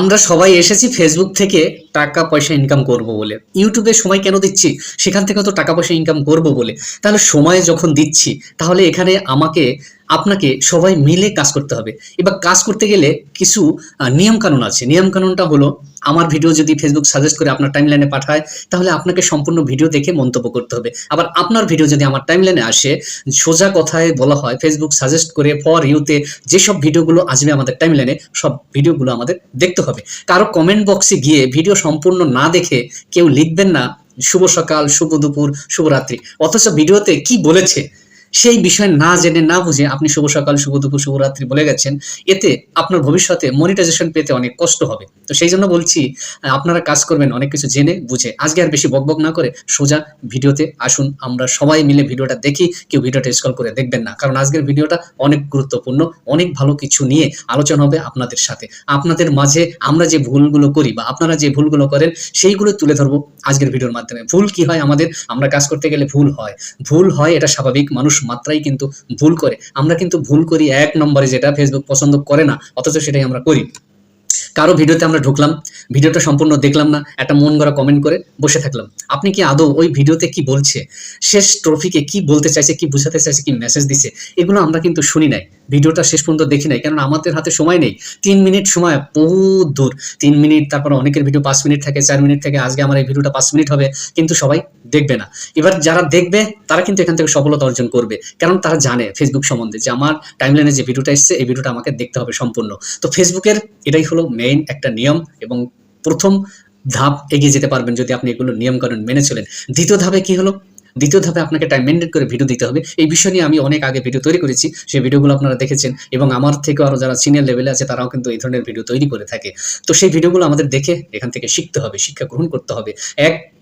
আমরা সবাই এসেছি ফেসবুক থেকে টাকা পয়সা ইনকাম করব বলে। ইউটিউবে সময় কেন দিচ্ছি? সেখান থেকে তো টাকা পয়সা ইনকাম করব বলে। তাহলে সময় যখন দিচ্ছি, তাহলে এখানে আমাকে আপনাকে সবাই মিলে কাজ করতে হবে। এবার কাজ করতে গেলে কিছু নিয়ম কানুন আছে। নিয়ম কানুনটা হলো, আমার ভিডিও যদি ফেসবুক সাজেস্ট করে আপনার টাইমলাইনে পাঠায়, তাহলে আপনাকে সম্পূর্ণ ভিডিও দেখে মন্তব্য করতে হবে। আবার আপনার ভিডিও যদি আমার টাইমলাইনে আসে, সোজা কথায় বলা হয় ফেসবুক সাজেস্ট করে ফর ইউতে যেসব ভিডিওগুলো আসবে আমাদের টাইমলাইনে, সব ভিডিওগুলো আমাদের দেখতে হবে। কারো কমেন্ট বক্সে গিয়ে ভিডিও সম্পূর্ণ না দেখে কেউ লিখবেন না শুভ সকাল, শুভ দুপুর, শুভরাত্রি, অথচ ভিডিওতে কি বলেছে সেই বিষয় না জেনে না বুঝে আপনি শুভ সকাল, শুভ দুপুর, শুভরাত্রি বলে গেছেন। এতে আপনার ভবিষ্যতে মনিটাইজেশন পেতে অনেক কষ্ট হবে। তো সেই জন্য বলছি, আপনারা কাজ করবেন অনেক কিছু জেনে বুঝে। আজকে আর বেশি বকবক না করে সোজা ভিডিওতে আসুন, আমরা সবাই মিলে ভিডিওটা দেখি। কেউ ভিডিওটা স্ক্রল করে দেখবেন না, কারণ আজকের ভিডিওটা অনেক গুরুত্বপূর্ণ। অনেক ভালো কিছু নিয়ে আলোচনা হবে আপনাদের সাথে। আপনাদের মাঝে আমরা যে ভুলগুলো করি বা আপনারা যে ভুলগুলো করেন, সেইগুলো তুলে ধরবো আজকের ভিডিওর মাধ্যমে। ভুল কি হয় আমাদের? আমরা কাজ করতে গেলে ভুল হয়। ভুল হয়, এটা স্বাভাবিক। মানুষ মাত্রাই কিন্তু ভুল করে। আমরা কিন্তু ভুল করি এক নম্বরে, যেটা ফেসবুক পছন্দ করে না, অথচ সেটাই আমরা করি। কারো ভিডিওতে আমরা ঢুকলাম, ভিডিওটা সম্পূর্ণ দেখলাম না, একটা মন গড়া কমেন্ট করে বসে থাকলাম। আপনি কি আদৌ ওই ভিডিওতে কি বলছে, শেষ ট্রফিকে কি বলতে চাইছে, কি বোঝাতে চাইছে, কি মেসেজ দিছে, এগুলো আমরা কিন্তু শুনি নাই, ভিডিওটা শেষ পর্যন্ত দেখি নাই, কারণ আমাদের হাতে সময় নেই। 3 মিনিট সময় বহুত দূর। 3 মিনিট, তারপর অনেকের ভিডিও 5 মিনিট থাকে, 4 মিনিট থাকে। আজকে আমার এই ভিডিওটা 5 মিনিট হবে, কিন্তু সবাই দেখবে না। এবার যারা দেখবে তারা কিন্তু এখান থেকে সফলতা অর্জন করবে, কারণ তারা জানে ফেসবুক সম্বন্ধে যে আমার টাইমলাইনে যে ভিডিওটা এসছে, এই ভিডিওটা আমাকে দেখতে হবে সম্পূর্ণ। তো ফেসবুকের এটাই হলো মেইন একটা নিয়ম, এবং প্রথম ধাপ এগিয়ে যেতে পারবেন যদি আপনি এগুলো নিয়ম কানুন মেনে চলেন। দ্বিতীয় ধাপে কি হলো? দ্বিতীয় ধাপে আপনাকে টাইম মেনটেন করে ভিডিও দিতে হবে। এই বিষয় নিয়ে আমি অনেক আগে ভিডিও তৈরি করেছি, সেই ভিডিওগুলো আপনারা দেখেছেন, এবং আমার থেকেও আরো যারা সিনিয়র লেভেলে আছে তারাও কিন্তু এই ধরনের ভিডিও তৈরি করে থাকে। তো সেই ভিডিওগুলো আমাদের দেখে এখান থেকে শিখতে হবে, শিক্ষা গ্রহণ করতে হবে।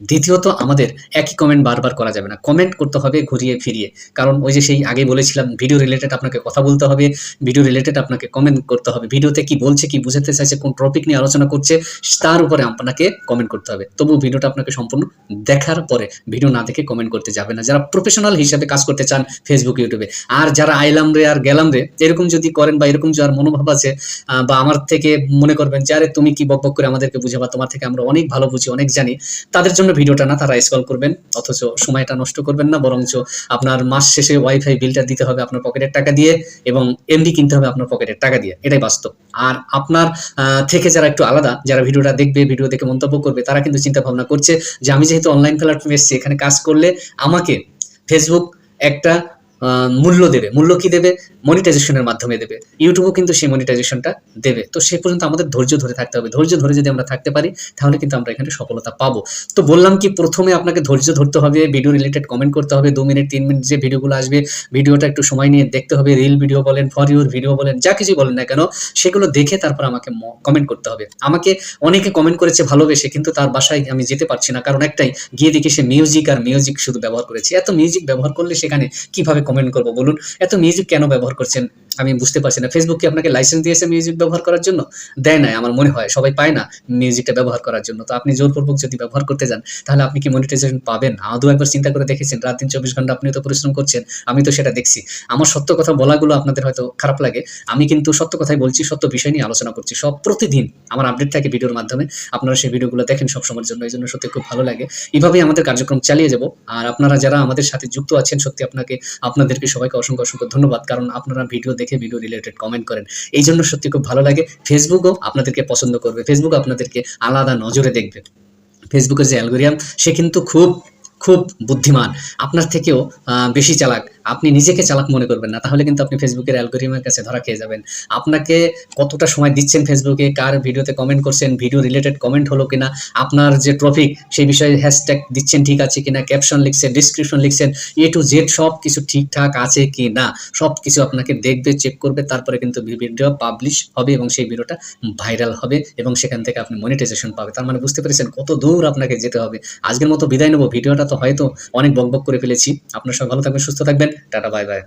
দ্বিতীয়ত, আমাদের একই কমেন্ট বারবার করা যাবে না, কমেন্ট করতে হবে ঘুরিয়ে ফিরিয়ে। কারণ ওই যে সেই আগে বলেছিলাম, ভিডিও রিলেটেড আপনাকে কথা বলতে হবে, ভিডিও রিলেটেড আপনাকে কমেন্ট করতে হবে। ভিডিওতে কি বলছে, কি বুঝাতে চাইছে, কোন টপিক নিয়ে আলোচনা করছে, তার উপরে আপনাকে কমেন্ট করতে হবে। তবু ভিডিওটা আপনাকে সম্পূর্ণ দেখার পরে ভিডিও না দেখে কমেন্ট করতে যাবে না, যারা প্রফেশনাল হিসাবে কাজ করতে চান ফেসবুক, ইউটিউবে। আর যারা আইলাম রে আর গেলাম রে এরকম যদি করেন, বা এরকম যার মনোভাব আছে, বা আমার থেকে মনে করবেন যে আরে তুমি কি বকবক করে আমাদেরকে বুঝাবা, তোমার থেকে আমরা অনেক ভালো বুঝি, অনেক জানি, তাদের জন্য ভিডিওটা না। তারা স্ক্রল করবেন, অথচ সময়টা নষ্ট করবেন না, বরঞ্চ আপনার মাস শেষে ওয়াইফাই বিলটা দিতে হবে আপনার পকেটের টাকা দিয়ে, এবং এমবি কিনতে হবে আপনার পকেটের টাকা দিয়ে। এটাই বাস্তব। আর আপনার থেকে যারা একটু আলাদা, যারা ভিডিওটা দেখবে, ভিডিও দেখে মন্তব্য করবে, তারা কিন্তু চিন্তা ভাবনা করছে যে আমি যেহেতু অনলাইন প্ল্যাটফর্মে এসেছি, এখানে কাজ করলে আমাকে ফেসবুক একটা মূল্য দেবে। মূল্য কি দেবে? মনিটাইজেশনের মাধ্যমে দেবে। ইউটিউবও কিন্তু সেই মনিটাইজেশনটা দেবে। তো সে পর্যন্ত আমাদের ধৈর্য ধরে থাকতে হবে। ধৈর্য ধরে যদি আমরা থাকতে পারি, তাহলে কিন্তু আমরা এখানে সফলতা পাবো। তো বললাম কি, প্রথমে আপনাকে ধৈর্য ধরতে হবে, ভিডিও রিলেটেড কমেন্ট করতে হবে। 2 মিনিট 3 মিনিট যে ভিডিওগুলো আসবে, ভিডিওটা একটু সময় নিয়ে দেখতে হবে। রিল ভিডিও বলেন, ফর ইউর ভিডিও বলেন, যা কিছু বলেন না কেন, সেগুলো দেখে তারপর আমাকে কমেন্ট করতে হবে। আমাকে অনেকে কমেন্ট করেছে ভালোবেসে, কিন্তু তার বাসায় আমি যেতে পারছি না, কারণ একটাই, গিয়ে দেখি সে মিউজিক আর মিউজিক শুধু ব্যবহার করেছে। এত মিউজিক ব্যবহার করলে সেখানে কিভাবে কমেন্ট করবো বলুন? এত মিউজিক কেন ব্যবহার করছেন আমি বুঝতে পারছি না। ফেসবুক কি আপনাকে লাইসেন্স দিয়েছে মিউজিক ব্যবহার করার জন্য? দেয় নাই, আমার মনে হয়। সবাই পায় না মিউজিকটা ব্যবহার করার জন্য। তো আপনি জোরপূর্বক যদি ব্যবহার করতে যান, তাহলে আপনি কি মনিটাইজেশন পাবেন? আদৌ একবার চিন্তা করে দেখেছেন? রাত দিন 24 ঘন্টা আপনি তো পরিশ্রম করছেন, আমি তো সেটা দেখছি। আমার সত্য কথা বলাগুলো আপনাদের হয়তো খারাপ লাগে, আমি কিন্তু সত্য কথাই বলছি, সত্য বিষয় নিয়ে আলোচনা করছি। সব প্রতিদিন আমার আপডেট থাকে ভিডিওর মাধ্যমে, আপনারা সেই ভিডিওগুলো দেখেন সব সময়ের জন্য, এই জন্য সত্যি খুব ভালো লাগে। এভাবেই আমাদের কার্যক্রম চালিয়ে যাব। আর আপনারা যারা আমাদের সাথে যুক্ত আছেন, সত্যি আপনাদেরকে সবাইকে অসংখ্য অসংখ্য ধন্যবাদ, কারণ আপনারা ভিডিও দেখে ভিডিও রিলেটেড কমেন্ট করেন, এই জন্য সত্যি খুব ভালো লাগে। ফেসবুকও আপনাদেরকে পছন্দ করবে, ফেসবুক আপনাদেরকে আলাদা নজরে দেখবে। ফেসবুকের যে অ্যালগরিদম, সে কিন্তু খুব খুব বুদ্ধিমান, আপনার থেকেও বেশি চালাক। আপনি নিজেকে চালাক মনে করবেন না, তাহলে কিন্তু আপনি ফেসবুকের অ্যালগরিদমের কাছে ধরা খেয়ে যাবেন। আপনাকে কতটা সময় দিচ্ছেন ফেসবুকে, কার ভিডিওতে কমেন্ট করছেন, ভিডিও রিলেটেড কমেন্ট হলো কিনা, আপনার যে টপিক সেই বিষয়ে হ্যাশট্যাগ দিচ্ছেন ঠিক আছে কিনা, ক্যাপশন লিখছেন, ডিসক্রিপশন লিখছেন, এ টু জেড সব কিছু ঠিকঠাক আছে কি না, সব কিছু আপনাকে দেখবে, চেক করবে। তারপরে কিন্তু ভিডিও পাবলিশ হবে, এবং সেই ভিডিওটা ভাইরাল হবে, এবং সেখান থেকে আপনি মনিটাইজেশন পাবে। তার মানে বুঝতে পেরেছেন কত দূর আপনাকে যেতে হবে। আজকের মতো বিদায় নেব। ভিডিওটা তো হয়তো অনেক বকবক করে ফেলেছি। আপনার সবাই ভালো থাকবেন, সুস্থ থাকবেন। Tata, bye bye.